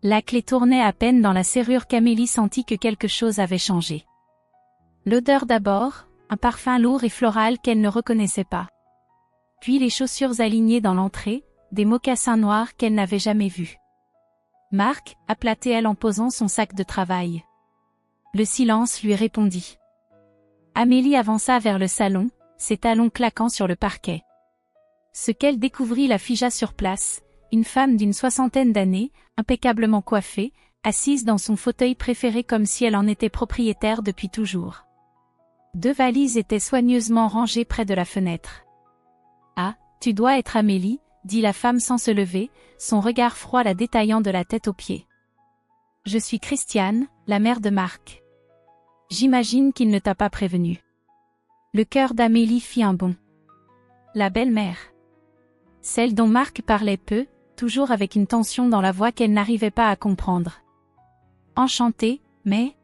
La clé tournait à peine dans la serrure qu'Amélie sentit que quelque chose avait changé. L'odeur d'abord, un parfum lourd et floral qu'elle ne reconnaissait pas. Puis les chaussures alignées dans l'entrée, des mocassins noirs qu'elle n'avait jamais vus. Marc, appelatait-elle en posant son sac de travail. Le silence lui répondit. Amélie avança vers le salon, ses talons claquant sur le parquet. Ce qu'elle découvrit la figea sur place, une femme d'une 60aine d'années, impeccablement coiffée, assise dans son fauteuil préféré comme si elle en était propriétaire depuis toujours. 2 valises étaient soigneusement rangées près de la fenêtre. « Ah, tu dois être Amélie », dit la femme sans se lever, son regard froid la détaillant de la tête aux pieds. « Je suis Christiane, la mère de Marc. J'imagine qu'il ne t'a pas prévenue. » Le cœur d'Amélie fit un bond. La belle-mère. Celle dont Marc parlait peu, toujours avec une tension dans la voix qu'elle n'arrivait pas à comprendre. « Enchantée, mais... »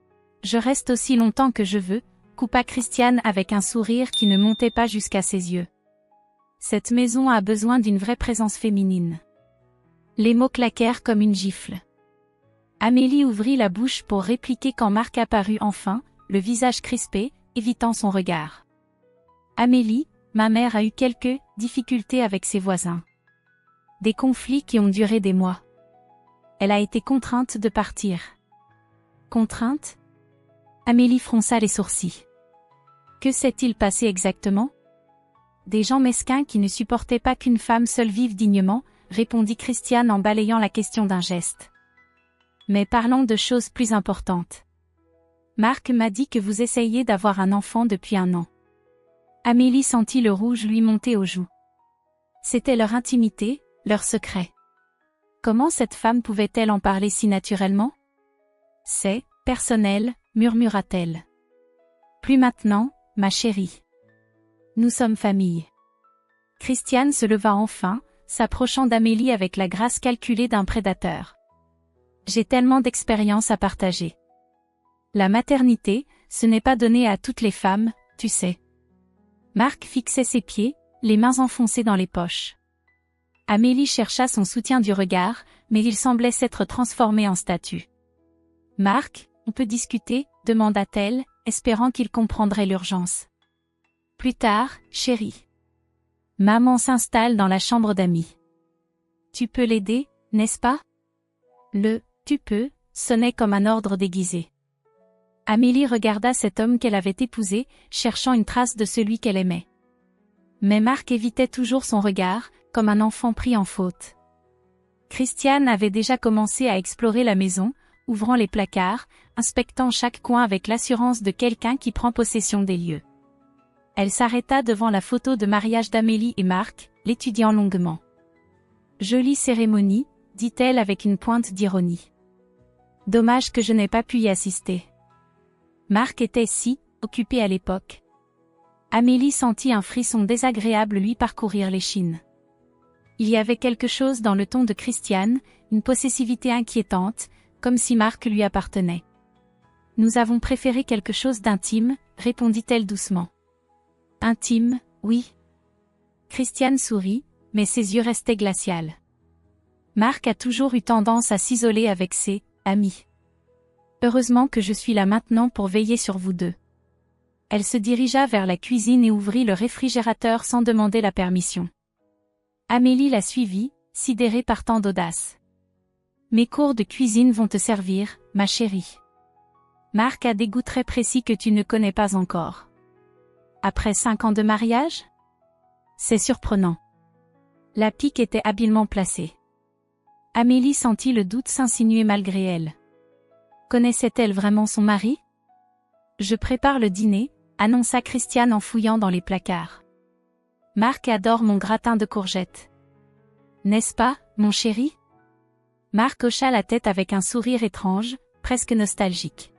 « Je reste aussi longtemps que je veux », coupa Christiane avec un sourire qui ne montait pas jusqu'à ses yeux. Cette maison a besoin d'une vraie présence féminine. Les mots claquèrent comme une gifle. Amélie ouvrit la bouche pour répliquer quand Marc apparut enfin, le visage crispé, évitant son regard. Amélie, ma mère a eu quelques difficultés avec ses voisins. Des conflits qui ont duré des mois. Elle a été contrainte de partir. Contrainte ? Amélie fronça les sourcils. Que s'est-il passé exactement ? Des gens mesquins qui ne supportaient pas qu'une femme seule vive dignement, répondit Christiane en balayant la question d'un geste. Mais parlons de choses plus importantes. Marc m'a dit que vous essayiez d'avoir un enfant depuis 1 an. Amélie sentit le rouge lui monter aux joues. C'était leur intimité, leur secret. Comment cette femme pouvait-elle en parler si naturellement ? C'est personnel, murmura-t-elle. Plus maintenant, ma chérie. Nous sommes famille. Christiane se leva enfin, s'approchant d'Amélie avec la grâce calculée d'un prédateur. J'ai tellement d'expérience à partager. La maternité, ce n'est pas donné à toutes les femmes, tu sais. Marc fixait ses pieds, les mains enfoncées dans les poches. Amélie chercha son soutien du regard, mais il semblait s'être transformé en statue. Marc, on peut discuter, demanda-t-elle, espérant qu'il comprendrait l'urgence. Plus tard, chérie. Maman s'installe dans la chambre d'amis. Tu peux l'aider, n'est-ce pas ? Le « tu peux » sonnait comme un ordre déguisé. Amélie regarda cet homme qu'elle avait épousé, cherchant une trace de celui qu'elle aimait. Mais Marc évitait toujours son regard, comme un enfant pris en faute. Christiane avait déjà commencé à explorer la maison, ouvrant les placards, inspectant chaque coin avec l'assurance de quelqu'un qui prend possession des lieux. Elle s'arrêta devant la photo de mariage d'Amélie et Marc, l'étudiant longuement. « Jolie cérémonie », dit-elle avec une pointe d'ironie. « Dommage que je n'ai pas pu y assister. » Marc était si occupé à l'époque. Amélie sentit un frisson désagréable lui parcourir l'échine. Il y avait quelque chose dans le ton de Christiane, une possessivité inquiétante, comme si Marc lui appartenait. « Nous avons préféré quelque chose d'intime », répondit-elle doucement. « Intime, oui. » Christiane sourit, mais ses yeux restaient glacials. Marc a toujours eu tendance à s'isoler avec ses amis. Heureusement que je suis là maintenant pour veiller sur vous deux. Elle se dirigea vers la cuisine et ouvrit le réfrigérateur sans demander la permission. Amélie la suivit, sidérée par tant d'audace. « Mes cours de cuisine vont te servir, ma chérie. Marc a des goûts très précis que tu ne connais pas encore. Après 5 ans de mariage ? C'est surprenant. » La pique était habilement placée. Amélie sentit le doute s'insinuer malgré elle. Connaissait-elle vraiment son mari ? « Je prépare le dîner », annonça Christiane en fouillant dans les placards. « Marc adore mon gratin de courgettes. N'est-ce pas, mon chéri ?» Marc hocha la tête avec un sourire étrange, presque nostalgique.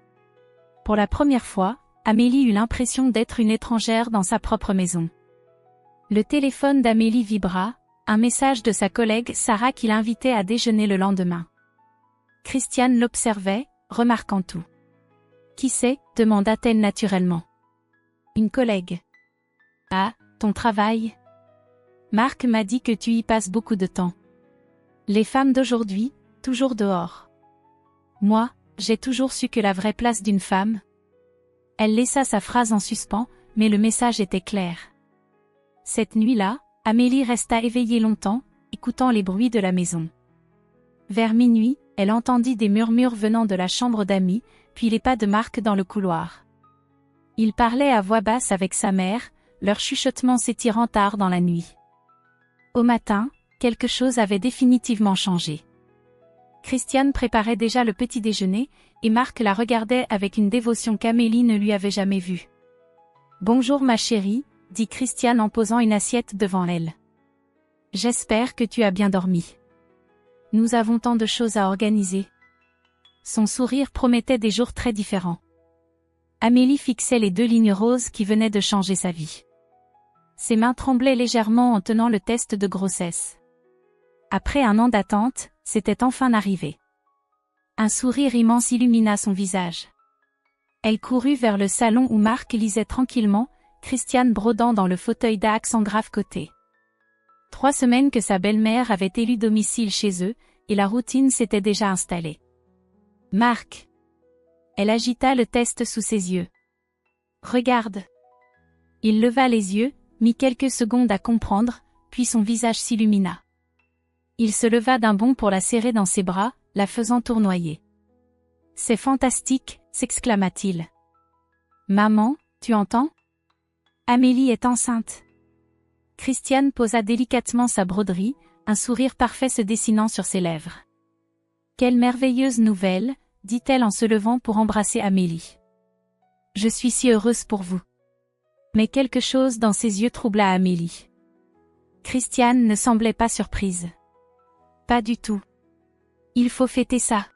Pour la première fois, Amélie eut l'impression d'être une étrangère dans sa propre maison. Le téléphone d'Amélie vibra, un message de sa collègue Sarah qui l'invitait à déjeuner le lendemain. Christiane l'observait, remarquant tout. « Qui c'est ? » demanda-t-elle naturellement. « Une collègue. »« Ah, ton travail ? Marc m'a dit que tu y passes beaucoup de temps. Les femmes d'aujourd'hui, toujours dehors. Moi, j'ai toujours su que la vraie place d'une femme. Elle laissa sa phrase en suspens, mais le message était clair. Cette nuit-là, Amélie resta éveillée longtemps, écoutant les bruits de la maison. Vers minuit, elle entendit des murmures venant de la chambre d'amis, puis les pas de Marc dans le couloir. Il parlait à voix basse avec sa mère, leur chuchotement s'étirant tard dans la nuit. Au matin, quelque chose avait définitivement changé. Christiane préparait déjà le petit déjeuner, et Marc la regardait avec une dévotion qu'Amélie ne lui avait jamais vue. « Bonjour ma chérie », dit Christiane en posant une assiette devant elle. « J'espère que tu as bien dormi. Nous avons tant de choses à organiser. » Son sourire promettait des jours très différents. Amélie fixait les 2 lignes roses qui venaient de changer sa vie. Ses mains tremblaient légèrement en tenant le test de grossesse. Après un an d'attente, c'était enfin arrivé. Un sourire immense illumina son visage. Elle courut vers le salon où Marc lisait tranquillement, Christiane brodant dans le fauteuil d'Axe en grave côté. 3 semaines que sa belle-mère avait élu domicile chez eux, et la routine s'était déjà installée. « Marc !» Elle agita le test sous ses yeux. « Regarde !» Il leva les yeux, mit quelques secondes à comprendre, puis son visage s'illumina. Il se leva d'un bond pour la serrer dans ses bras, la faisant tournoyer. « C'est fantastique !» s'exclama-t-il. « Maman, tu entends ? Amélie est enceinte. » Christiane posa délicatement sa broderie, un sourire parfait se dessinant sur ses lèvres. « Quelle merveilleuse nouvelle !» dit-elle en se levant pour embrasser Amélie. « Je suis si heureuse pour vous. » Mais quelque chose dans ses yeux troubla Amélie. Christiane ne semblait pas surprise. « Pas du tout. Il faut fêter ça. »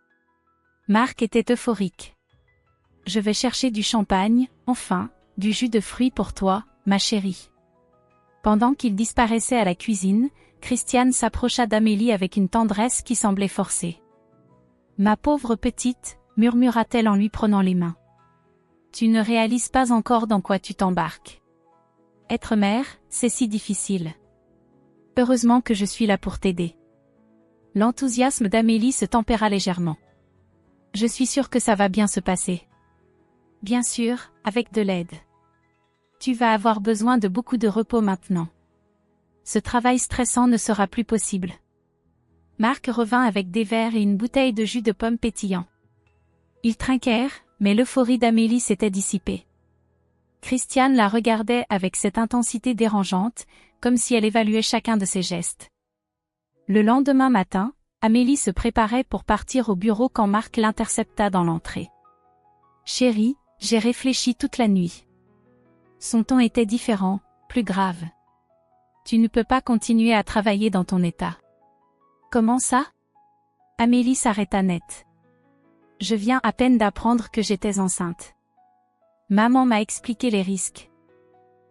Marc était euphorique. « Je vais chercher du champagne, enfin, du jus de fruits pour toi, ma chérie. » Pendant qu'il disparaissait à la cuisine, Christiane s'approcha d'Amélie avec une tendresse qui semblait forcée. « Ma pauvre petite » murmura-t-elle en lui prenant les mains. « Tu ne réalises pas encore dans quoi tu t'embarques. Être mère, c'est si difficile. Heureusement que je suis là pour t'aider. » L'enthousiasme d'Amélie se tempéra légèrement. « Je suis sûre que ça va bien se passer. » « Bien sûr, avec de l'aide. Tu vas avoir besoin de beaucoup de repos maintenant. Ce travail stressant ne sera plus possible. » Marc revint avec des verres et une bouteille de jus de pomme pétillant. Ils trinquèrent, mais l'euphorie d'Amélie s'était dissipée. Christiane la regardait avec cette intensité dérangeante, comme si elle évaluait chacun de ses gestes. Le lendemain matin, Amélie se préparait pour partir au bureau quand Marc l'intercepta dans l'entrée. « Chérie, j'ai réfléchi toute la nuit. » Son ton était différent, plus grave. « Tu ne peux pas continuer à travailler dans ton état. » « Comment ça ? » Amélie s'arrêta net. « Je viens à peine d'apprendre que j'étais enceinte. Maman m'a expliqué les risques.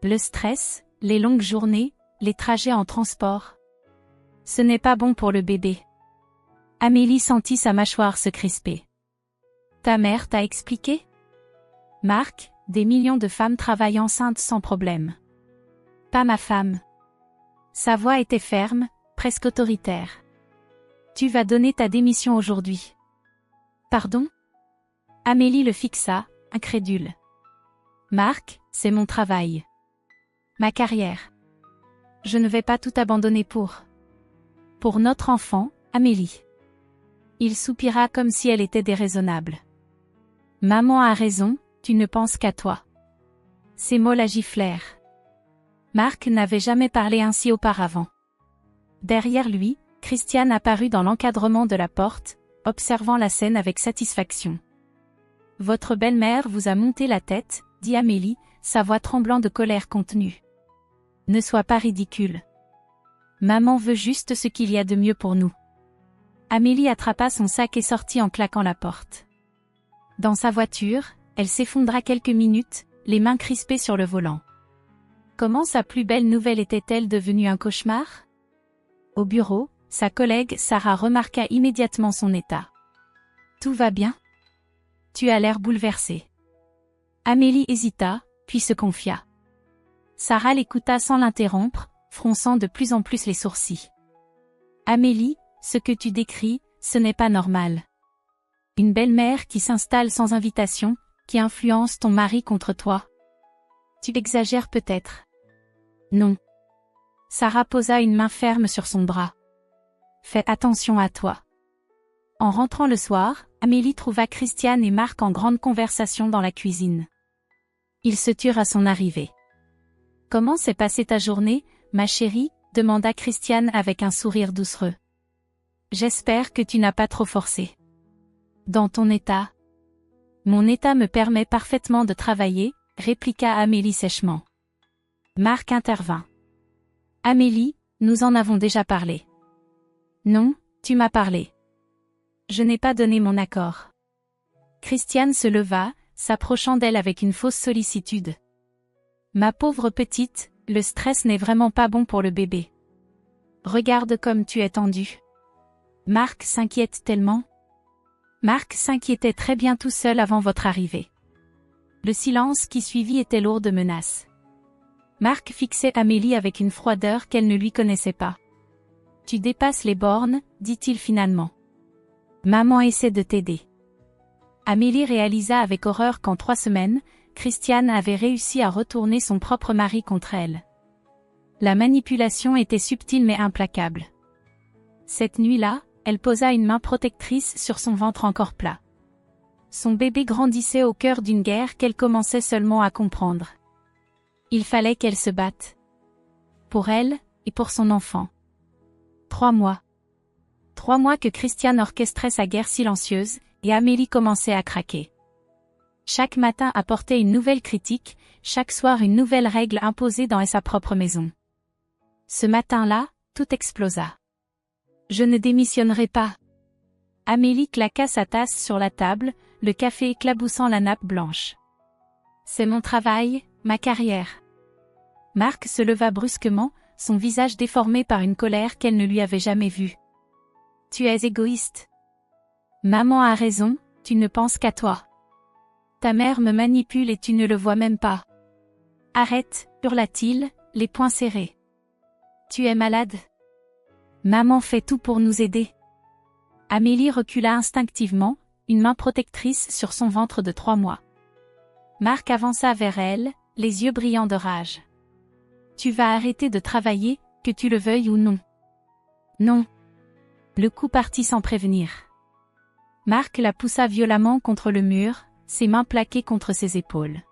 Le stress, les longues journées, les trajets en transport. Ce n'est pas bon pour le bébé. » Amélie sentit sa mâchoire se crisper. « Ta mère t'a expliqué ? » Marc, des millions de femmes travaillent enceintes sans problème. Pas ma femme. Sa voix était ferme, presque autoritaire. Tu vas donner ta démission aujourd'hui. Pardon ? Amélie le fixa, incrédule. Marc, c'est mon travail. Ma carrière. Je ne vais pas tout abandonner pour notre enfant, Amélie. Il soupira comme si elle était déraisonnable. Maman a raison, tu ne penses qu'à toi. Ces mots la giflèrent. Marc n'avait jamais parlé ainsi auparavant. Derrière lui, Christiane apparut dans l'encadrement de la porte, observant la scène avec satisfaction. « Votre belle-mère vous a monté la tête, » dit Amélie, sa voix tremblant de colère contenue. « Ne sois pas ridicule. Maman veut juste ce qu'il y a de mieux pour nous. » Amélie attrapa son sac et sortit en claquant la porte. Dans sa voiture, elle s'effondra quelques minutes, les mains crispées sur le volant. Comment sa plus belle nouvelle était-elle devenue un cauchemar ? Au bureau, sa collègue Sarah remarqua immédiatement son état. « Tout va bien ? Tu as l'air bouleversée. » Amélie hésita, puis se confia. Sarah l'écouta sans l'interrompre, fronçant de plus en plus les sourcils. « Amélie, ce que tu décris, ce n'est pas normal. Une belle-mère qui s'installe sans invitation, qui influence ton mari contre toi. Tu exagères peut-être. Non. Sarah posa une main ferme sur son bras. Fais attention à toi. En rentrant le soir, Amélie trouva Christiane et Marc en grande conversation dans la cuisine. Ils se turent à son arrivée. « Comment s'est passée ta journée, ma chérie ?» demanda Christiane avec un sourire doucereux. « J'espère que tu n'as pas trop forcé. »« Dans ton état ?»« Mon état me permet parfaitement de travailler, » répliqua Amélie sèchement. Marc intervint. « Amélie, nous en avons déjà parlé. »« Non, tu m'as parlé. »« Je n'ai pas donné mon accord. » Christiane se leva, s'approchant d'elle avec une fausse sollicitude. « Ma pauvre petite, le stress n'est vraiment pas bon pour le bébé. Regarde comme tu es tendue. » Marc s'inquiète tellement. Marc s'inquiétait très bien tout seul avant votre arrivée. Le silence qui suivit était lourd de menaces. Marc fixait Amélie avec une froideur qu'elle ne lui connaissait pas. « Tu dépasses les bornes, dit-il finalement. Maman essaie de t'aider. » Amélie réalisa avec horreur qu'en 3 semaines, Christiane avait réussi à retourner son propre mari contre elle. La manipulation était subtile mais implacable. Cette nuit-là, elle posa une main protectrice sur son ventre encore plat. Son bébé grandissait au cœur d'une guerre qu'elle commençait seulement à comprendre. Il fallait qu'elle se batte. Pour elle, et pour son enfant. 3 mois. 3 mois que Christiane orchestrait sa guerre silencieuse, et Amélie commençait à craquer. Chaque matin apportait une nouvelle critique, chaque soir une nouvelle règle imposée dans sa propre maison. Ce matin-là, tout explosa. « Je ne démissionnerai pas. » Amélie claqua sa tasse sur la table, le café éclaboussant la nappe blanche. « C'est mon travail, ma carrière. » Marc se leva brusquement, son visage déformé par une colère qu'elle ne lui avait jamais vue. « Tu es égoïste. Maman a raison, tu ne penses qu'à toi. Ta mère me manipule et tu ne le vois même pas. Arrête, hurla-t-il, les poings serrés. Tu es malade. Maman fait tout pour nous aider. » Amélie recula instinctivement, une main protectrice sur son ventre de 3 mois. Marc avança vers elle, les yeux brillants de rage. « Tu vas arrêter de travailler, que tu le veuilles ou non. » « Non. » Le coup partit sans prévenir. Marc la poussa violemment contre le mur, ses mains plaquées contre ses épaules.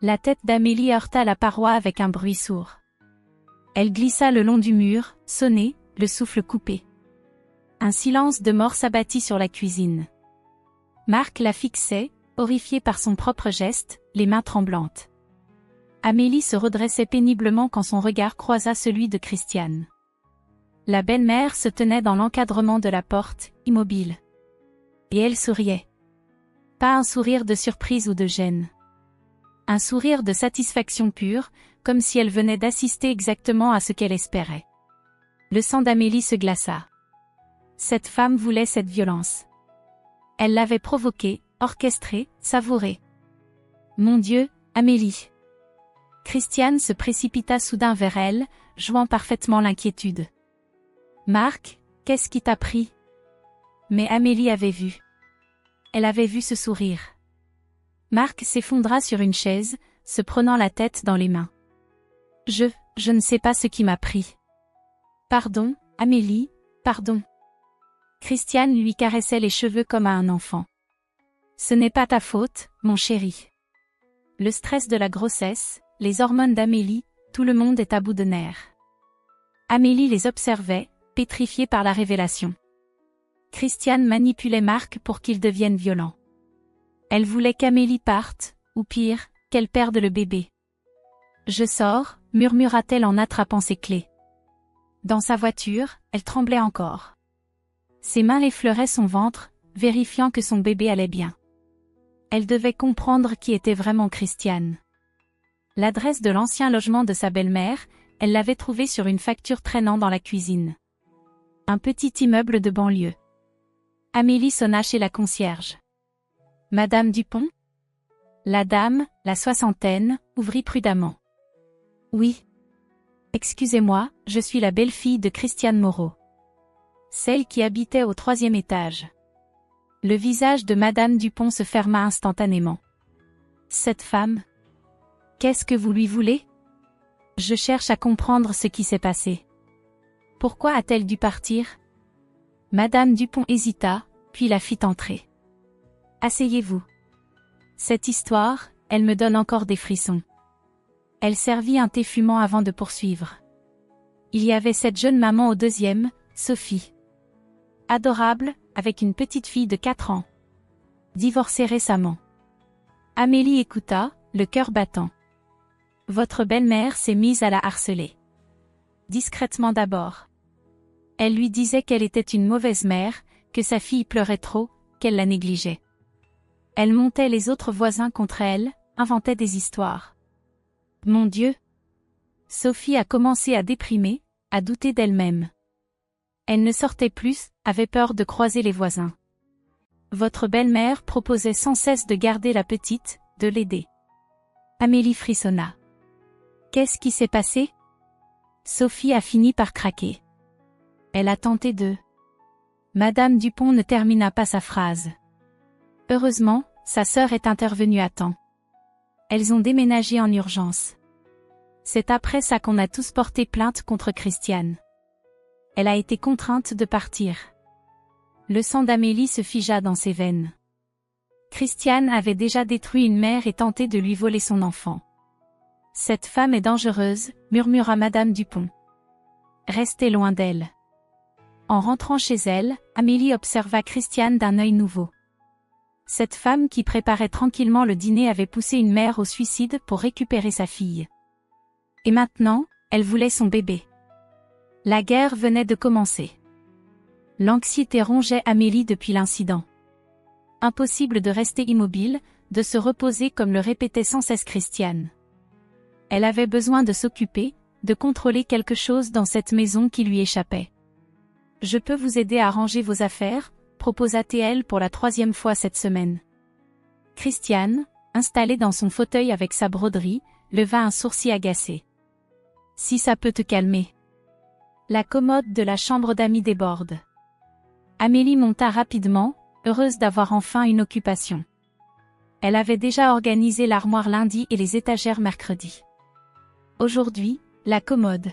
La tête d'Amélie heurta la paroi avec un bruit sourd. Elle glissa le long du mur, sonnée, le souffle coupé. Un silence de mort s'abattit sur la cuisine. Marc la fixait, horrifié par son propre geste, les mains tremblantes. Amélie se redressait péniblement quand son regard croisa celui de Christiane. La belle-mère se tenait dans l'encadrement de la porte, immobile. Et elle souriait. Pas un sourire de surprise ou de gêne. Un sourire de satisfaction pure, comme si elle venait d'assister exactement à ce qu'elle espérait. Le sang d'Amélie se glaça. Cette femme voulait cette violence. Elle l'avait provoquée, orchestrée, savourée. Mon Dieu, Amélie. Christiane se précipita soudain vers elle, jouant parfaitement l'inquiétude. Marc, qu'est-ce qui t'a pris? Mais Amélie avait vu. Elle avait vu ce sourire. Marc s'effondra sur une chaise, se prenant la tête dans les mains. Je ne sais pas ce qui m'a pris. Pardon, Amélie, pardon. Christiane lui caressait les cheveux comme à un enfant. Ce n'est pas ta faute, mon chéri. Le stress de la grossesse, les hormones d'Amélie, tout le monde est à bout de nerfs. Amélie les observait, pétrifiée par la révélation. Christiane manipulait Marc pour qu'il devienne violent. Elle voulait qu'Amélie parte, ou pire, qu'elle perde le bébé. « Je sors », murmura-t-elle en attrapant ses clés. Dans sa voiture, elle tremblait encore. Ses mains effleuraient son ventre, vérifiant que son bébé allait bien. Elle devait comprendre qui était vraiment Christiane. L'adresse de l'ancien logement de sa belle-mère, elle l'avait trouvée sur une facture traînant dans la cuisine. Un petit immeuble de banlieue. Amélie sonna chez la concierge. « Madame Dupont ?» La dame, la soixantaine, ouvrit prudemment. « Oui. Excusez-moi, je suis la belle-fille de Christiane Moreau. » Celle qui habitait au 3e étage. Le visage de Madame Dupont se ferma instantanément. Cette femme? Qu'est-ce que vous lui voulez? Je cherche à comprendre ce qui s'est passé. Pourquoi a-t-elle dû partir? Madame Dupont hésita, puis la fit entrer. Asseyez-vous. Cette histoire, elle me donne encore des frissons. Elle servit un thé fumant avant de poursuivre. Il y avait cette jeune maman au 2e, Sophie. Adorable, avec une petite fille de 4 ans. Divorcée récemment. Amélie écouta, le cœur battant. Votre belle-mère s'est mise à la harceler. Discrètement d'abord. Elle lui disait qu'elle était une mauvaise mère, que sa fille pleurait trop, qu'elle la négligeait. Elle montait les autres voisins contre elle, inventait des histoires. Mon Dieu! Sophie a commencé à déprimer, à douter d'elle-même. Elle ne sortait plus, avait peur de croiser les voisins. Votre belle-mère proposait sans cesse de garder la petite, de l'aider. Amélie frissonna. Qu'est-ce qui s'est passé? Sophie a fini par craquer. Elle a tenté de... Madame Dupont ne termina pas sa phrase. Heureusement, sa sœur est intervenue à temps. Elles ont déménagé en urgence. C'est après ça qu'on a tous porté plainte contre Christiane. Elle a été contrainte de partir. Le sang d'Amélie se figea dans ses veines. Christiane avait déjà détruit une mère et tenté de lui voler son enfant. Cette femme est dangereuse, murmura Madame Dupont. Restez loin d'elle. En rentrant chez elle, Amélie observa Christiane d'un œil nouveau. Cette femme qui préparait tranquillement le dîner avait poussé une mère au suicide pour récupérer sa fille. Et maintenant, elle voulait son bébé. La guerre venait de commencer. L'anxiété rongeait Amélie depuis l'incident. Impossible de rester immobile, de se reposer comme le répétait sans cesse Christiane. Elle avait besoin de s'occuper, de contrôler quelque chose dans cette maison qui lui échappait. « Je peux vous aider à ranger vos affaires », proposa-t-elle pour la 3e fois cette semaine. Christiane, installée dans son fauteuil avec sa broderie, leva un sourcil agacé. « Si ça peut te calmer. » La commode de la chambre d'amis déborde. Amélie monta rapidement, heureuse d'avoir enfin une occupation. Elle avait déjà organisé l'armoire lundi et les étagères mercredi. Aujourd'hui, la commode.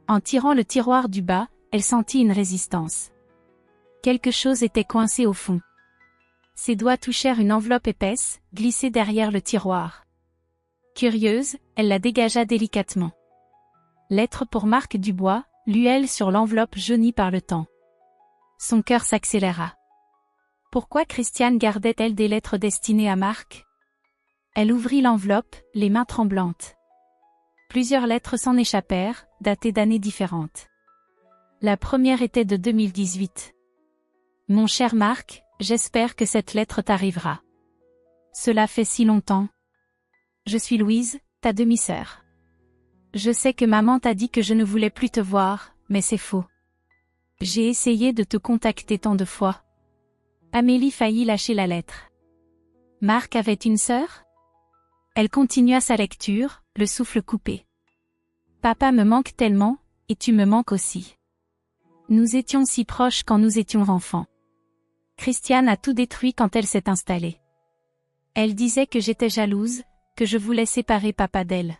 En tirant le tiroir du bas, elle sentit une résistance. Quelque chose était coincé au fond. Ses doigts touchèrent une enveloppe épaisse, glissée derrière le tiroir. Curieuse, elle la dégagea délicatement. Lettre pour Marc Dubois, lut-elle sur l'enveloppe jaunie par le temps. Son cœur s'accéléra. Pourquoi Christiane gardait-elle des lettres destinées à Marc? Elle ouvrit l'enveloppe, les mains tremblantes. Plusieurs lettres s'en échappèrent, datées d'années différentes. La première était de 2018. Mon cher Marc, j'espère que cette lettre t'arrivera. Cela fait si longtemps. Je suis Louise, ta demi-sœur. Je sais que maman t'a dit que je ne voulais plus te voir, mais c'est faux. J'ai essayé de te contacter tant de fois. Amélie faillit lâcher la lettre. Marc avait une sœur? Elle continua sa lecture, le souffle coupé. Papa me manque tellement, et tu me manques aussi. Nous étions si proches quand nous étions enfants. Christiane a tout détruit quand elle s'est installée. Elle disait que j'étais jalouse, que je voulais séparer papa d'elle.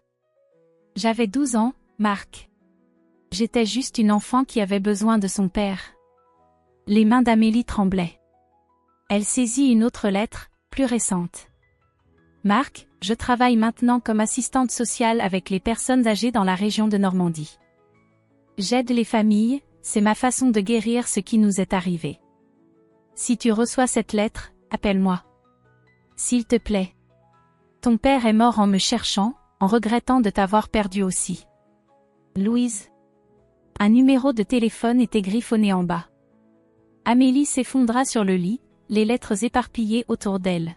J'avais 12 ans, Marc. J'étais juste une enfant qui avait besoin de son père. Les mains d'Amélie tremblaient. Elle saisit une autre lettre, plus récente. Marc, je travaille maintenant comme assistante sociale avec les personnes âgées dans la région de Normandie. J'aide les familles, c'est ma façon de guérir ce qui nous est arrivé. Si tu reçois cette lettre, appelle-moi. S'il te plaît. Ton père est mort en me cherchant, en regrettant de t'avoir perdu aussi. Louise. Un numéro de téléphone était griffonné en bas. Amélie s'effondra sur le lit, les lettres éparpillées autour d'elle.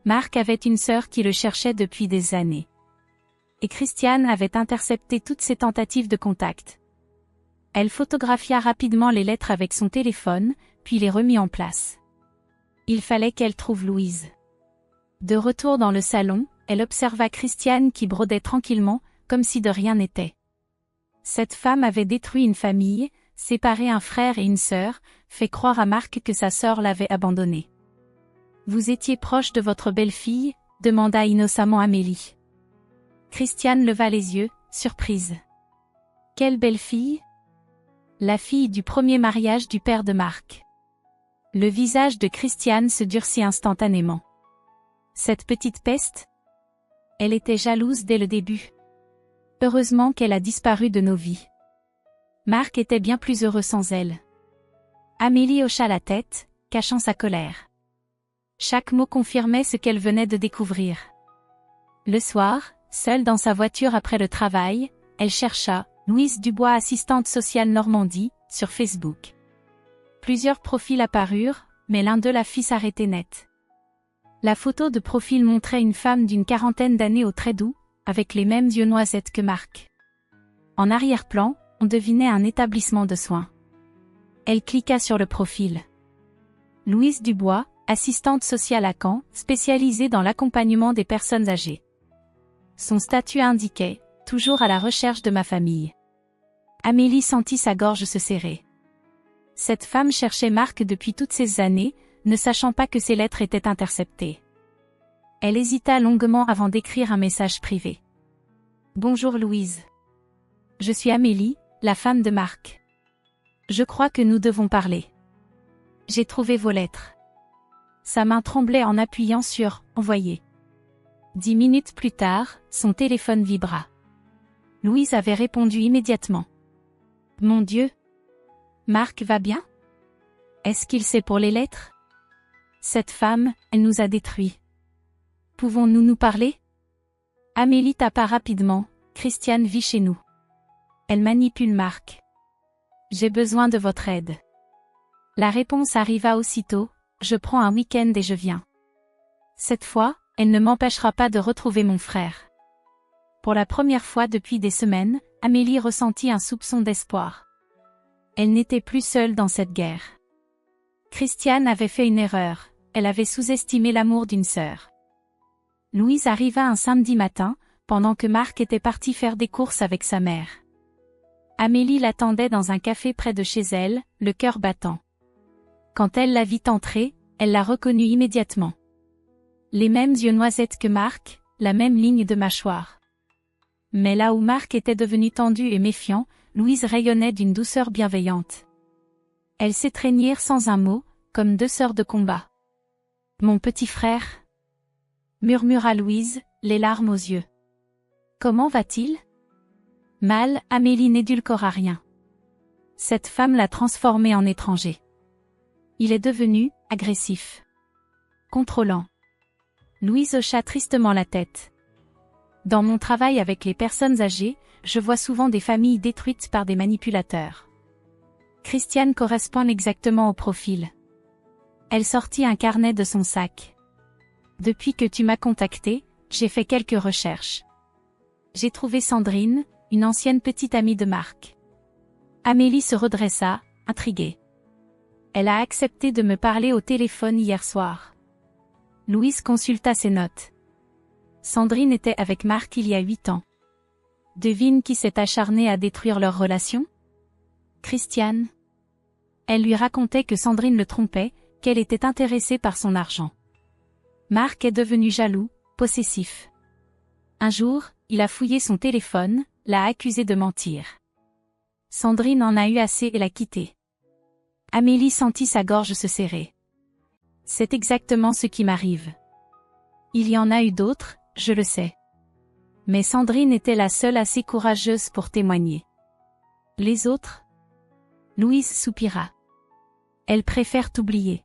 Marc avait une sœur qui le cherchait depuis des années. Et Christiane avait intercepté toutes ses tentatives de contact. Elle photographia rapidement les lettres avec son téléphone, puis les remit en place. Il fallait qu'elle trouve Louise. De retour dans le salon, elle observa Christiane qui brodait tranquillement, comme si de rien n'était. Cette femme avait détruit une famille, séparé un frère et une sœur, fait croire à Marc que sa sœur l'avait abandonné. « Vous étiez proche de votre belle-fille ?» demanda innocemment Amélie. Christiane leva les yeux, surprise. « Quelle belle-fille ?» La fille du premier mariage du père de Marc. Le visage de Christiane se durcit instantanément. Cette petite peste? Elle était jalouse dès le début. Heureusement qu'elle a disparu de nos vies. Marc était bien plus heureux sans elle. Amélie hocha la tête, cachant sa colère. Chaque mot confirmait ce qu'elle venait de découvrir. Le soir, seule dans sa voiture après le travail, elle chercha Louise Dubois, assistante sociale Normandie, sur Facebook. Plusieurs profils apparurent, mais l'un d'eux la fit s'arrêter net. La photo de profil montrait une femme d'une quarantaine d'années aux traits doux, avec les mêmes yeux noisettes que Marc. En arrière-plan, on devinait un établissement de soins. Elle cliqua sur le profil. Louise Dubois, assistante sociale à Caen, spécialisée dans l'accompagnement des personnes âgées. Son statut indiquait « Toujours à la recherche de ma famille ». Amélie sentit sa gorge se serrer. Cette femme cherchait Marc depuis toutes ces années, ne sachant pas que ses lettres étaient interceptées. Elle hésita longuement avant d'écrire un message privé. « Bonjour Louise. Je suis Amélie, la femme de Marc. Je crois que nous devons parler. J'ai trouvé vos lettres. » Sa main tremblait en appuyant sur « Envoyer ». 10 minutes plus tard, son téléphone vibra. Louise avait répondu immédiatement. « Mon Dieu! Marc va bien? Est-ce qu'il sait pour les lettres? Cette femme, elle nous a détruits. Pouvons-nous nous parler? » Amélie tapa rapidement. « Christiane vit chez nous. Elle manipule Marc. J'ai besoin de votre aide. » La réponse arriva aussitôt. « Je prends un week-end et je viens. Cette fois, elle ne m'empêchera pas de retrouver mon frère. » Pour la première fois depuis des semaines, Amélie ressentit un soupçon d'espoir. Elle n'était plus seule dans cette guerre. Christiane avait fait une erreur, elle avait sous-estimé l'amour d'une sœur. Louise arriva un samedi matin, pendant que Marc était parti faire des courses avec sa mère. Amélie l'attendait dans un café près de chez elle, le cœur battant. Quand elle la vit entrer, elle la reconnut immédiatement. Les mêmes yeux noisettes que Marc, la même ligne de mâchoire. Mais là où Marc était devenu tendu et méfiant, Louise rayonnait d'une douceur bienveillante. Elles s'étreignirent sans un mot, comme deux sœurs de combat. « Mon petit frère » murmura Louise, les larmes aux yeux. « Comment va-t-il » Mal, Amélie n'édulcora rien. Cette femme l'a transformé en étranger. Il est devenu agressif. Contrôlant. Louise hocha tristement la tête. Dans mon travail avec les personnes âgées, je vois souvent des familles détruites par des manipulateurs. Christiane correspond exactement au profil. Elle sortit un carnet de son sac. Depuis que tu m'as contacté, j'ai fait quelques recherches. J'ai trouvé Sandrine, une ancienne petite amie de Marc. Amélie se redressa, intriguée. Elle a accepté de me parler au téléphone hier soir. Louise consulta ses notes. Sandrine était avec Marc il y a 8 ans. Devine qui s'est acharné à détruire leur relation? Christiane. Elle lui racontait que Sandrine le trompait, qu'elle était intéressée par son argent. Marc est devenu jaloux, possessif. Un jour, il a fouillé son téléphone, l'a accusé de mentir. Sandrine en a eu assez et l'a quitté. Amélie sentit sa gorge se serrer. C'est exactement ce qui m'arrive. Il y en a eu d'autres, je le sais. Mais Sandrine était la seule assez courageuse pour témoigner. Les autres? Louise soupira. Elle préfère t'oublier.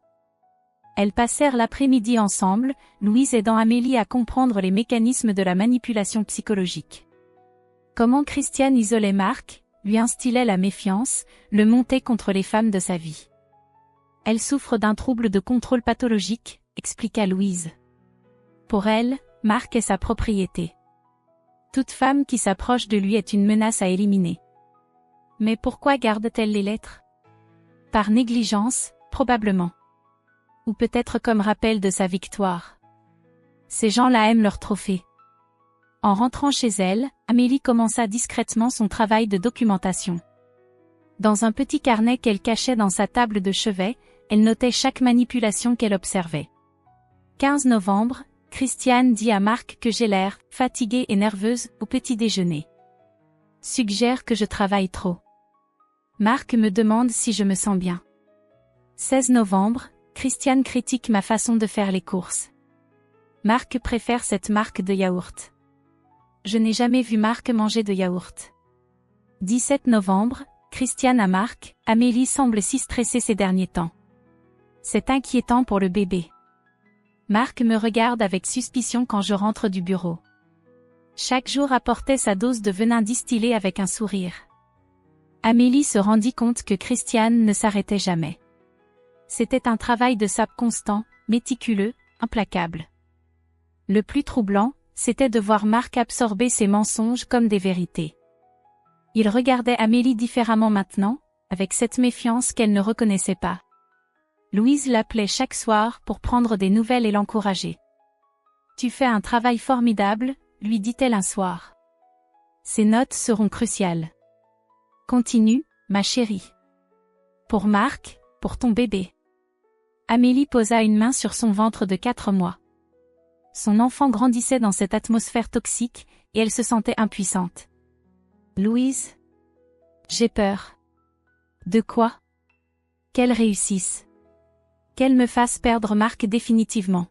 Elles passèrent l'après-midi ensemble, Louise aidant Amélie à comprendre les mécanismes de la manipulation psychologique. Comment Christiane isolait Marc, lui instillait la méfiance, le montait contre les femmes de sa vie. Elle souffre d'un trouble de contrôle pathologique, expliqua Louise. Pour elle, Marc est sa propriété. Toute femme qui s'approche de lui est une menace à éliminer. Mais pourquoi garde-t-elle les lettres? Par négligence, probablement. Ou peut-être comme rappel de sa victoire. Ces gens-là aiment leurs trophées. En rentrant chez elle, Amélie commença discrètement son travail de documentation. Dans un petit carnet qu'elle cachait dans sa table de chevet, elle notait chaque manipulation qu'elle observait. 15 novembre, Christiane dit à Marc que j'ai l'air fatiguée et nerveuse au petit déjeuner. Suggère que je travaille trop. Marc me demande si je me sens bien. 16 novembre, Christiane critique ma façon de faire les courses. Marc préfère cette marque de yaourt. Je n'ai jamais vu Marc manger de yaourt. 17 novembre, Christiane à Marc, Amélie semble si stressée ces derniers temps. C'est inquiétant pour le bébé. Marc me regarde avec suspicion quand je rentre du bureau. Chaque jour apportait sa dose de venin distillé avec un sourire. Amélie se rendit compte que Christiane ne s'arrêtait jamais. C'était un travail de sape constant, méticuleux, implacable. Le plus troublant, c'était de voir Marc absorber ses mensonges comme des vérités. Il regardait Amélie différemment maintenant, avec cette méfiance qu'elle ne reconnaissait pas. Louise l'appelait chaque soir pour prendre des nouvelles et l'encourager. « Tu fais un travail formidable », lui dit-elle un soir. « Ces notes seront cruciales. Continue, ma chérie. Pour Marc, pour ton bébé. » Amélie posa une main sur son ventre de 4 mois. Son enfant grandissait dans cette atmosphère toxique, et elle se sentait impuissante. « Louise, j'ai peur. » « De quoi ? » ?»« Qu'elle réussisse. Qu'elle me fasse perdre Marc définitivement.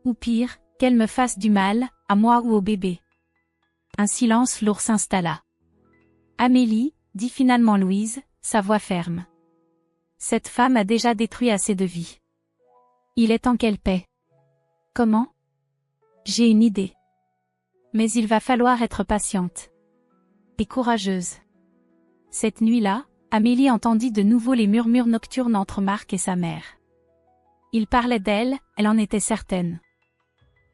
Ou pire, qu'elle me fasse du mal, à moi ou au bébé. » Un silence lourd s'installa. « Amélie, » dit finalement Louise, sa voix ferme. « Cette femme a déjà détruit assez de vies. Il est temps qu'elle paie. » « Comment ? » ?»« J'ai une idée. Mais il va falloir être patiente. Et courageuse. » Cette nuit-là, Amélie entendit de nouveau les murmures nocturnes entre Marc et sa mère. Il parlait d'elle, elle en était certaine.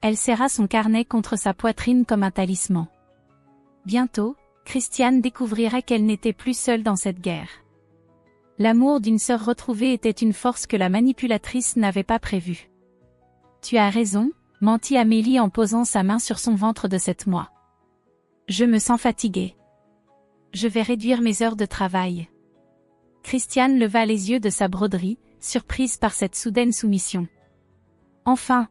Elle serra son carnet contre sa poitrine comme un talisman. Bientôt, Christiane découvrirait qu'elle n'était plus seule dans cette guerre. L'amour d'une sœur retrouvée était une force que la manipulatrice n'avait pas prévue. « Tu as raison », mentit Amélie en posant sa main sur son ventre de 7 mois. « Je me sens fatiguée. Je vais réduire mes heures de travail. » Christiane leva les yeux de sa broderie, surprise par cette soudaine soumission. « Enfin,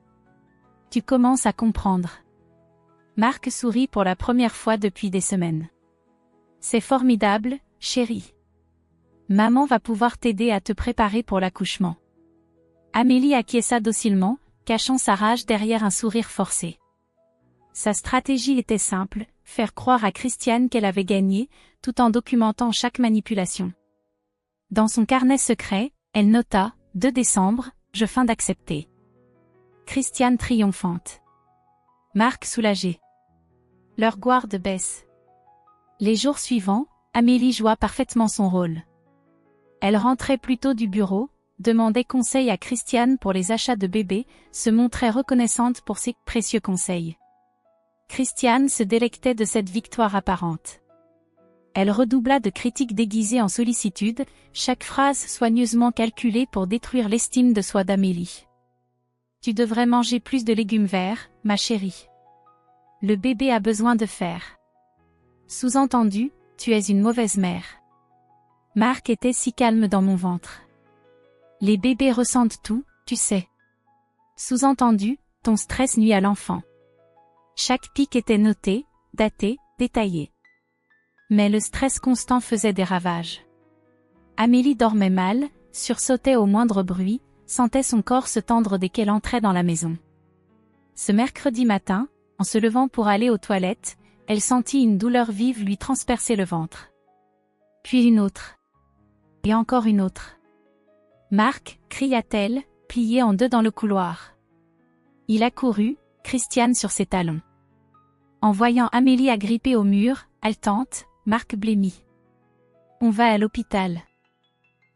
tu commences à comprendre. » Marc sourit pour la première fois depuis des semaines. « C'est formidable, chérie. Maman va pouvoir t'aider à te préparer pour l'accouchement. » Amélie acquiesça docilement, cachant sa rage derrière un sourire forcé. Sa stratégie était simple, faire croire à Christiane qu'elle avait gagné, tout en documentant chaque manipulation. Dans son carnet secret, elle nota, 2 décembre, je feins d'accepter. Christiane triomphante. Marc soulagé. Leur garde baisse. Les jours suivants, Amélie joua parfaitement son rôle. Elle rentrait plus tôt du bureau, demandait conseil à Christiane pour les achats de bébés, se montrait reconnaissante pour ses précieux conseils. Christiane se délectait de cette victoire apparente. Elle redoubla de critiques déguisées en sollicitude, chaque phrase soigneusement calculée pour détruire l'estime de soi d'Amélie. « Tu devrais manger plus de légumes verts, ma chérie. Le bébé a besoin de fer. » Sous-entendu, tu es une mauvaise mère. Marc était si calme dans mon ventre. Les bébés ressentent tout, tu sais. Sous-entendu, ton stress nuit à l'enfant. Chaque pic était noté, daté, détaillé. Mais le stress constant faisait des ravages. Amélie dormait mal, sursautait au moindre bruit, sentait son corps se tendre dès qu'elle entrait dans la maison. Ce mercredi matin, en se levant pour aller aux toilettes, elle sentit une douleur vive lui transpercer le ventre. Puis une autre. Et encore une autre. « Marc » cria-t-elle, pliée en 2 dans le couloir. Il accourut, Christiane sur ses talons. En voyant Amélie agrippée au mur, haletante, Marc blêmit. « On va à l'hôpital. »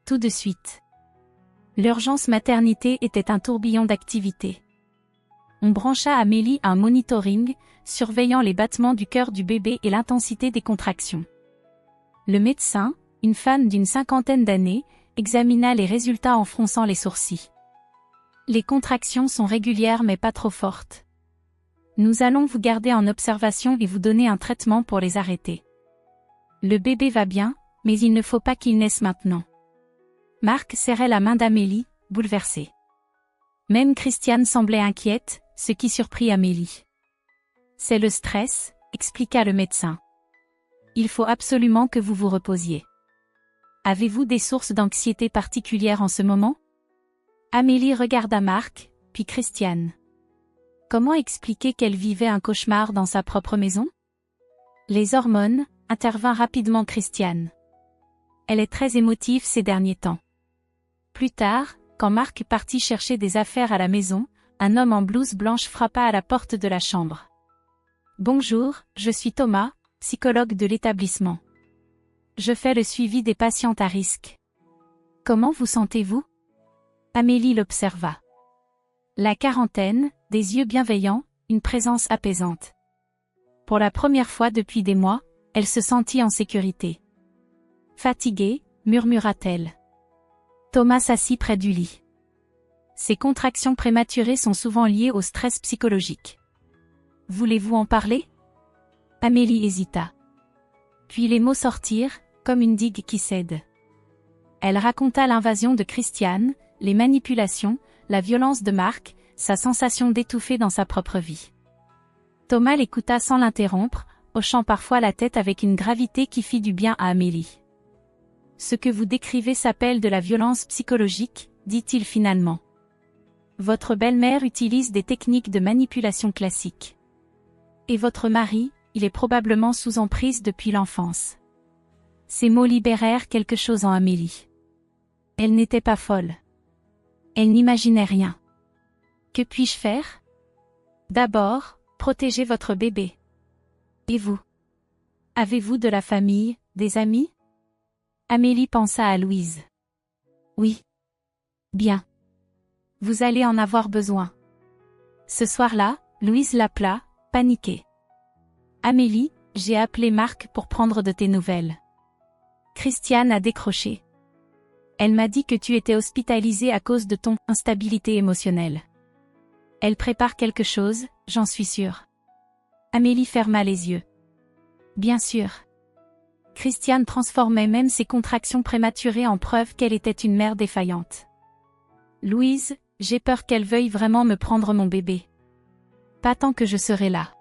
Tout de suite. L'urgence maternité était un tourbillon d'activité. On brancha Amélie à un monitoring, surveillant les battements du cœur du bébé et l'intensité des contractions. Le médecin, une femme d'une 50aine d'années, examina les résultats en fronçant les sourcils. « Les contractions sont régulières mais pas trop fortes. Nous allons vous garder en observation et vous donner un traitement pour les arrêter. » « Le bébé va bien, Mais il ne faut pas qu'il naisse maintenant. Marc serrait la main d'Amélie, bouleversée. Même Christiane semblait inquiète, ce qui surprit Amélie. C'est le stress, expliqua le médecin. Il faut absolument que vous vous reposiez. Avez-vous des sources d'anxiété particulières en ce moment? Amélie regarda Marc, puis Christiane. Comment expliquer qu'elle vivait un cauchemar dans sa propre maison? Les hormones, intervint rapidement Christiane. Elle est très émotive ces derniers temps. Plus tard, quand Marc partit chercher des affaires à la maison, un homme en blouse blanche frappa à la porte de la chambre. Bonjour, je suis Thomas, psychologue de l'établissement. Je fais le suivi des patientes à risque. Comment vous sentez-vous? Amélie l'observa. La quarantaine, des yeux bienveillants, une présence apaisante. Pour la première fois depuis des mois, elle se sentit en sécurité. Fatiguée, murmura-t-elle. Thomas s'assit près du lit. Ces contractions prématurées sont souvent liées au stress psychologique. Voulez-vous en parler? Amélie hésita. Puis les mots sortirent, comme une digue qui cède. Elle raconta l'invasion de Christiane, les manipulations, la violence de Marc, sa sensation d'étouffer dans sa propre vie. Thomas l'écouta sans l'interrompre, hochant parfois la tête avec une gravité qui fit du bien à Amélie. Ce que vous décrivez s'appelle de la violence psychologique, dit-il finalement. Votre belle-mère utilise des techniques de manipulation classiques. Et votre mari, il est probablement sous emprise depuis l'enfance. Ces mots libérèrent quelque chose en Amélie. Elle n'était pas folle. Elle n'imaginait rien. Que puis-je faire? D'abord, protégez votre bébé. Et vous? Avez-vous de la famille, des amis? Amélie pensa à Louise. Oui. Bien. Vous allez en avoir besoin. Ce soir-là, Louise l'appela, paniquée. Amélie, j'ai appelé Marc pour prendre de tes nouvelles. Christiane a décroché. Elle m'a dit que tu étais hospitalisée à cause de ton instabilité émotionnelle. Elle prépare quelque chose, j'en suis sûre. Amélie ferma les yeux. Bien sûr. Christiane transformait même ses contractions prématurées en preuve qu'elle était une mère défaillante. Louise, j'ai peur qu'elle veuille vraiment me prendre mon bébé. Pas tant que je serai là.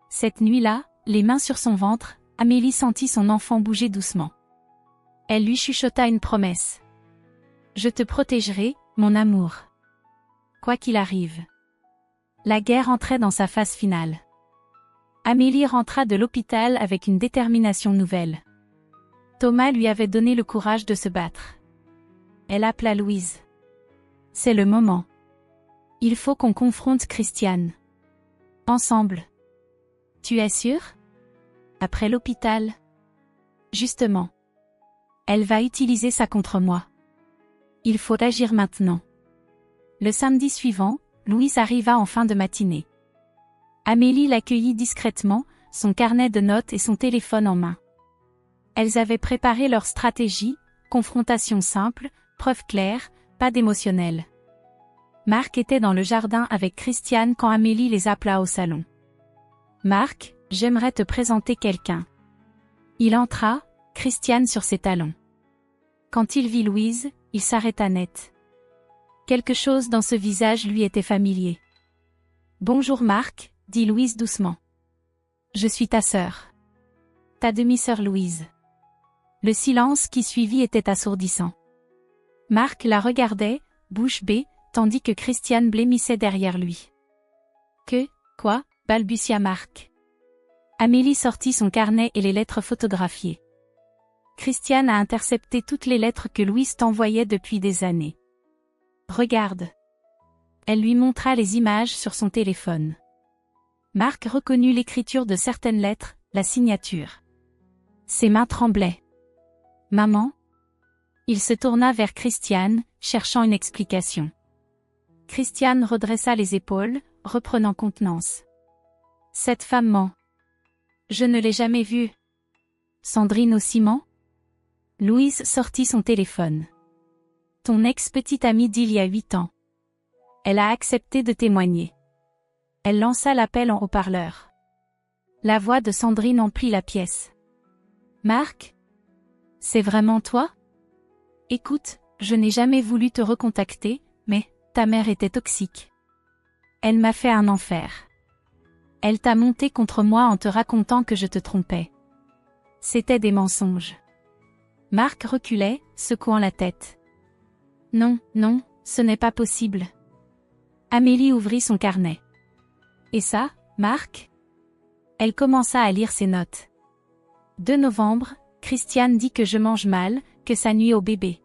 Cette nuit-là, les mains sur son ventre, Amélie sentit son enfant bouger doucement. Elle lui chuchota une promesse. Je te protégerai, mon amour. Quoi qu'il arrive. La guerre entrait dans sa phase finale. Amélie rentra de l'hôpital avec une détermination nouvelle. Thomas lui avait donné le courage de se battre. Elle appela Louise. C'est le moment. Il faut qu'on confronte Christiane. Ensemble. Tu es sûre? Après l'hôpital? Justement. Elle va utiliser ça contre moi. Il faut agir maintenant. Le samedi suivant, Louise arriva en fin de matinée. Amélie l'accueillit discrètement, son carnet de notes et son téléphone en main. Elles avaient préparé leur stratégie, confrontation simple, preuve claire, pas d'émotionnel. Marc était dans le jardin avec Christiane quand Amélie les appela au salon. Marc, j'aimerais te présenter quelqu'un. Il entra, Christiane sur ses talons. Quand il vit Louise, il s'arrêta net. Quelque chose dans ce visage lui était familier. Bonjour Marc, dit Louise doucement. Je suis ta sœur. Ta demi-sœur Louise. Le silence qui suivit était assourdissant. Marc la regardait, bouche bée, tandis que Christiane blêmissait derrière lui. Quoi, balbutia Marc. Amélie sortit son carnet et les lettres photographiées. Christiane a intercepté toutes les lettres que Louise t'envoyait depuis des années. Regarde. Elle lui montra les images sur son téléphone. Marc reconnut l'écriture de certaines lettres, la signature. Ses mains tremblaient. Maman? Il se tourna vers Christiane, cherchant une explication. Christiane redressa les épaules, reprenant contenance. Cette femme ment. Je ne l'ai jamais vue. Sandrine au ciment? Louise sortit son téléphone. Ton ex-petite amie d'il y a 8 ans. Elle a accepté de témoigner. Elle lança l'appel en haut-parleur. La voix de Sandrine emplit la pièce. Marc? C'est vraiment toi? Écoute, je n'ai jamais voulu te recontacter, mais ta mère était toxique. Elle m'a fait un enfer. Elle t'a monté contre moi en te racontant que je te trompais. C'était des mensonges. Marc reculait, secouant la tête. Non, non, ce n'est pas possible. Amélie ouvrit son carnet. Et ça, Marc? Elle commença à lire ses notes. 2 novembre, Christiane dit que je mange mal, que ça nuit au bébé.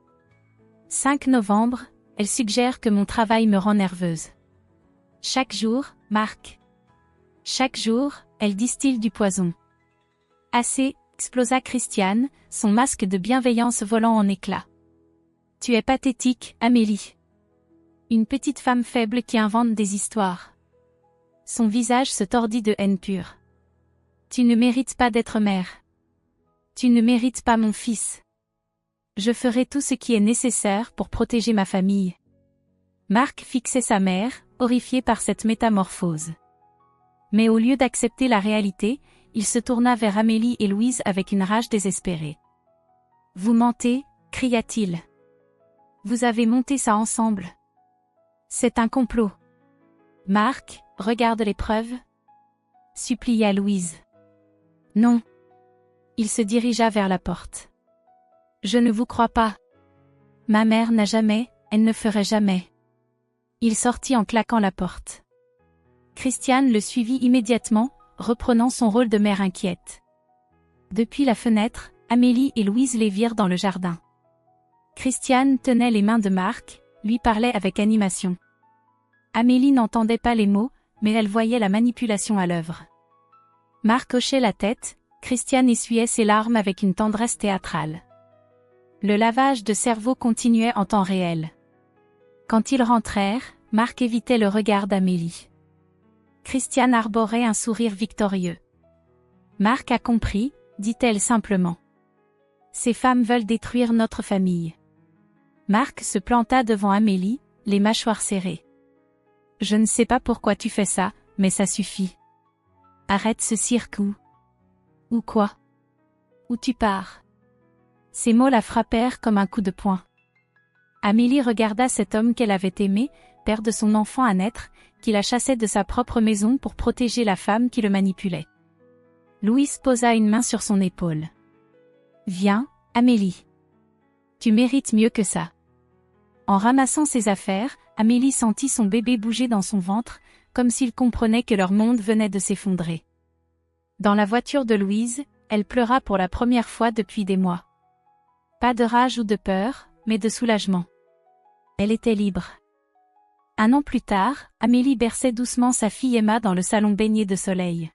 5 novembre, elle suggère que mon travail me rend nerveuse. Chaque jour, Marc. Chaque jour, elle distille du poison. Assez, explosa Christiane, son masque de bienveillance volant en éclats. Tu es pathétique, Amélie. Une petite femme faible qui invente des histoires. Son visage se tordit de haine pure. Tu ne mérites pas d'être mère. Tu ne mérites pas mon fils. Je ferai tout ce qui est nécessaire pour protéger ma famille. Marc fixait sa mère, horrifié par cette métamorphose. Mais au lieu d'accepter la réalité, il se tourna vers Amélie et Louise avec une rage désespérée. Vous mentez, cria-t-il. Vous avez monté ça ensemble. C'est un complot. Marc, regarde les preuves. Supplia Louise. Non. Il se dirigea vers la porte. Je ne vous crois pas. Ma mère n'a jamais, elle ne ferait jamais. Il sortit en claquant la porte. Christiane le suivit immédiatement, reprenant son rôle de mère inquiète. Depuis la fenêtre, Amélie et Louise les virent dans le jardin. Christiane tenait les mains de Marc, lui parlait avec animation. Amélie n'entendait pas les mots, mais elle voyait la manipulation à l'œuvre. Marc hochait la tête, Christiane essuyait ses larmes avec une tendresse théâtrale. Le lavage de cerveau continuait en temps réel. Quand ils rentrèrent, Marc évitait le regard d'Amélie. Christiane arborait un sourire victorieux. Marc a compris, dit-elle simplement. Ces femmes veulent détruire notre famille. Marc se planta devant Amélie, les mâchoires serrées. Je ne sais pas pourquoi tu fais ça, mais ça suffit. Arrête ce cirque ou quoi? Où tu pars? Ces mots la frappèrent comme un coup de poing. Amélie regarda cet homme qu'elle avait aimé, père de son enfant à naître, qui la chassait de sa propre maison pour protéger la femme qui le manipulait. Louise posa une main sur son épaule. Viens, Amélie. Tu mérites mieux que ça. En ramassant ses affaires, Amélie sentit son bébé bouger dans son ventre, comme s'il comprenait que leur monde venait de s'effondrer. Dans la voiture de Louise, elle pleura pour la première fois depuis des mois. Pas de rage ou de peur, mais de soulagement. Elle était libre. 1 an plus tard, Amélie berçait doucement sa fille Emma dans le salon baigné de soleil.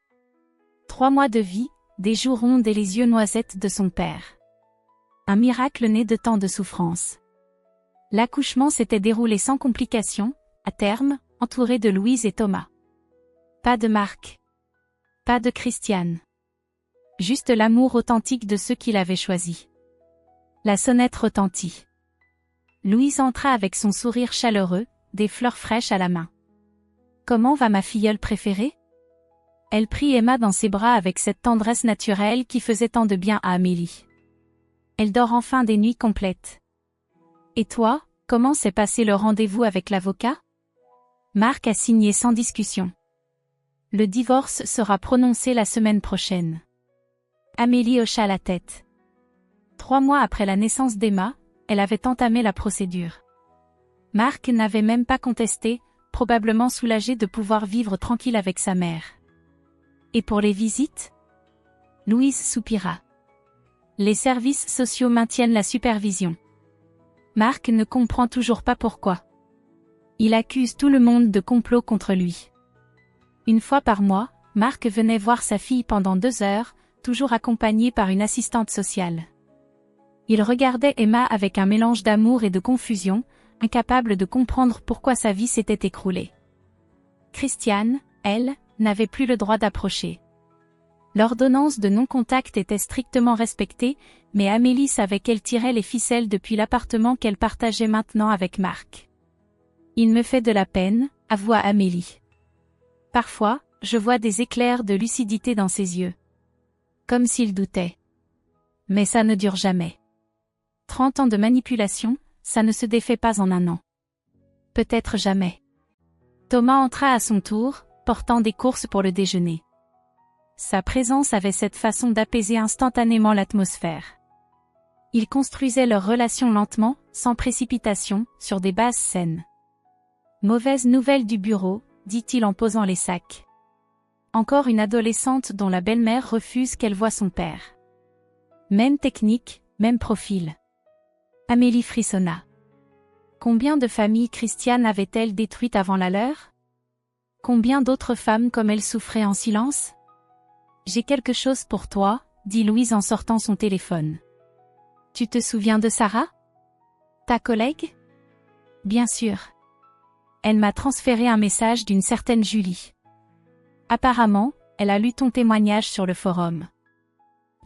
3 mois de vie, des joues rondes et les yeux noisettes de son père. Un miracle né de tant de souffrance. L'accouchement s'était déroulé sans complications, à terme, entouré de Louise et Thomas. Pas de Marc. Pas de Christiane. Juste l'amour authentique de ceux qui l'avaient choisi. La sonnette retentit. Louise entra avec son sourire chaleureux, des fleurs fraîches à la main. Comment va ma filleule préférée? Elle prit Emma dans ses bras avec cette tendresse naturelle qui faisait tant de bien à Amélie. Elle dort enfin des nuits complètes. Et toi, comment s'est passé le rendez-vous avec l'avocat? Marc a signé sans discussion. Le divorce sera prononcé la semaine prochaine. Amélie hocha la tête. 3 mois après la naissance d'Emma, elle avait entamé la procédure. Marc n'avait même pas contesté, probablement soulagé de pouvoir vivre tranquille avec sa mère. Et pour les visites? Louise soupira. Les services sociaux maintiennent la supervision. Marc ne comprend toujours pas pourquoi. Il accuse tout le monde de complot contre lui. 1 fois par mois, Marc venait voir sa fille pendant 2 heures, toujours accompagné par une assistante sociale. Il regardait Emma avec un mélange d'amour et de confusion, incapable de comprendre pourquoi sa vie s'était écroulée. Christiane, elle, n'avait plus le droit d'approcher. L'ordonnance de non-contact était strictement respectée, mais Amélie savait qu'elle tirait les ficelles depuis l'appartement qu'elle partageait maintenant avec Marc. Il me fait de la peine, avoua Amélie. Parfois, je vois des éclairs de lucidité dans ses yeux. Comme s'il doutait. Mais ça ne dure jamais. 30 ans de manipulation, ça ne se défait pas en un an. Peut-être jamais. Thomas entra à son tour, portant des courses pour le déjeuner. Sa présence avait cette façon d'apaiser instantanément l'atmosphère. Ils construisaient leur relation lentement, sans précipitation, sur des bases saines. Mauvaise nouvelle du bureau, dit-il en posant les sacs. Encore une adolescente dont la belle-mère refuse qu'elle voie son père. Même technique, même profil. Amélie frissonna. Combien de familles Christiane avait-elle détruites avant la leur? Combien d'autres femmes comme elle souffraient en silence? J'ai quelque chose pour toi, dit Louise en sortant son téléphone. Tu te souviens de Sarah? Ta collègue? Bien sûr. Elle m'a transféré un message d'une certaine Julie. Apparemment, elle a lu ton témoignage sur le forum.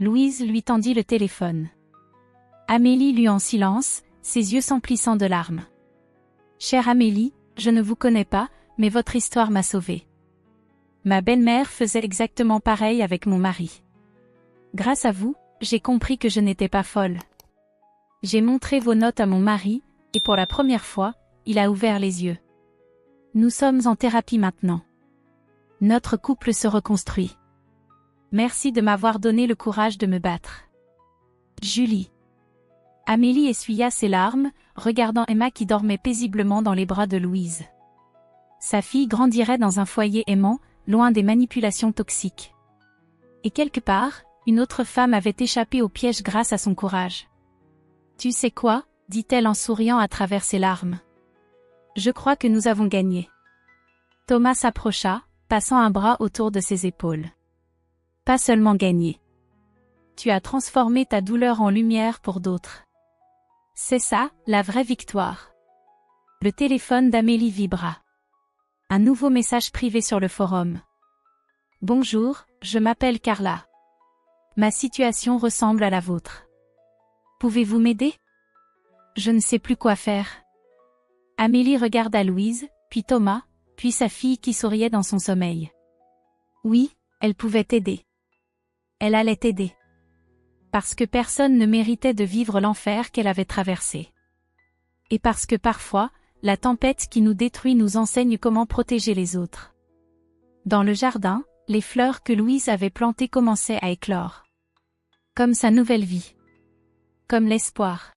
Louise lui tendit le téléphone. Amélie lut en silence, ses yeux s'emplissant de larmes. Chère Amélie, je ne vous connais pas, mais votre histoire m'a sauvée. Ma belle-mère faisait exactement pareil avec mon mari. Grâce à vous, j'ai compris que je n'étais pas folle. J'ai montré vos notes à mon mari, et pour la première fois, il a ouvert les yeux. Nous sommes en thérapie maintenant. Notre couple se reconstruit. Merci de m'avoir donné le courage de me battre. Julie. Amélie essuya ses larmes, regardant Emma qui dormait paisiblement dans les bras de Louise. Sa fille grandirait dans un foyer aimant, loin des manipulations toxiques. Et quelque part, une autre femme avait échappé au piège grâce à son courage. Tu sais quoi, dit-elle en souriant à travers ses larmes. Je crois que nous avons gagné. Thomas s'approcha, passant un bras autour de ses épaules. Pas seulement gagné. Tu as transformé ta douleur en lumière pour d'autres. C'est ça, la vraie victoire. Le téléphone d'Amélie vibra. Un nouveau message privé sur le forum. Bonjour, je m'appelle Carla. Ma situation ressemble à la vôtre. Pouvez-vous m'aider? Je ne sais plus quoi faire. Amélie regarda Louise, puis Thomas, puis sa fille qui souriait dans son sommeil. Oui, elle pouvait t'aider. Elle allait t'aider. Parce que personne ne méritait de vivre l'enfer qu'elle avait traversé. Et parce que parfois, la tempête qui nous détruit nous enseigne comment protéger les autres. Dans le jardin, les fleurs que Louise avait plantées commençaient à éclore. Comme sa nouvelle vie. Comme l'espoir.